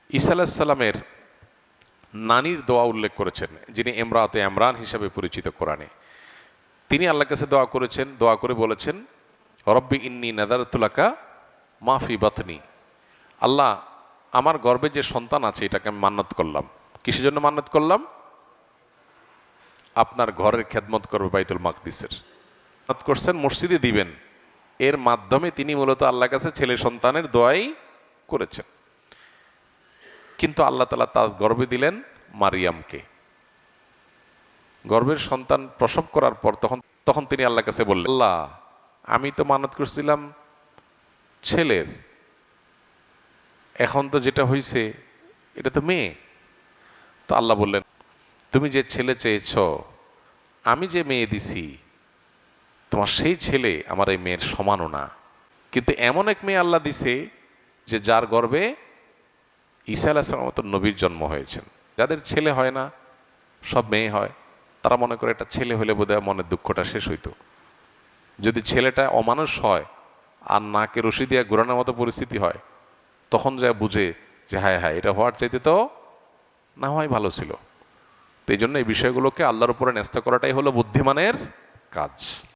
ঈসা আলাইহিস সালামের নানির দোয়া উল্লেখ করেছেন, যিনি ইমরাতে ইমরান হিসাবে পরিচিত কোরআনে। তিনি আল্লাহর কাছে দোয়া করেছেন, দোয়া করে বলেছেন, রব্বি ইন্নী নাযারতু লাকা মা ফি বাতনি। আল্লাহ, আমার গর্ভে যে সন্তান আছে এটাকে আমি মান্নত করলাম। কিসের জন্য মান্নত করলাম? আপনার ঘরের খেদমত করবে বাইতুল মাকদিসের। মান্নত করছেন মসজিদে দিবেন, এর মাধ্যমে তিনি মূলত আল্লাহর কাছে ছেলে সন্তানের দোয়াই করেছেন। কিন্তু আল্লাহ তাআলা তার গর্ভে দিলেন মারিয়ামকে। গর্ভের সন্তান প্রসব করার পর তখন তিনি আল্লাহর কাছে বললেন, আল্লাহ, আমি তো মানত করছিলাম ছেলের, এখন তো যেটা হয়েছে এটা তো মেয়ে। তো আল্লাহ বললেন, তুমি যে ছেলে চেয়েছ, আমি যে মেয়ে দিছি, তোমার সেই ছেলে আমার এই মেয়ের সমানও না। কিন্তু এমন এক মেয়ে আল্লাহ দিছে যে যার গর্ভে ঈসা আলাইহিস সালামের মতো নবীর জন্ম হয়েছেন। যাদের ছেলে হয় না, সব মেয়ে হয়, তারা মনে করে এটা ছেলে হলে বোধহয় মনের দুঃখটা শেষ হইতো। যদি ছেলেটা অমানুষ হয় আর নাকে রশি দিয়া ঘোরানোর মতো পরিস্থিতি হয়, তখন যা বুঝে যে হায় হায়, এটা হওয়ার চাইতে তো না হওয়াই ভালো ছিল। তো এই জন্য এই বিষয়গুলোকে আল্লাহর উপরে ন্যস্ত করাটাই হলো বুদ্ধিমানের কাজ।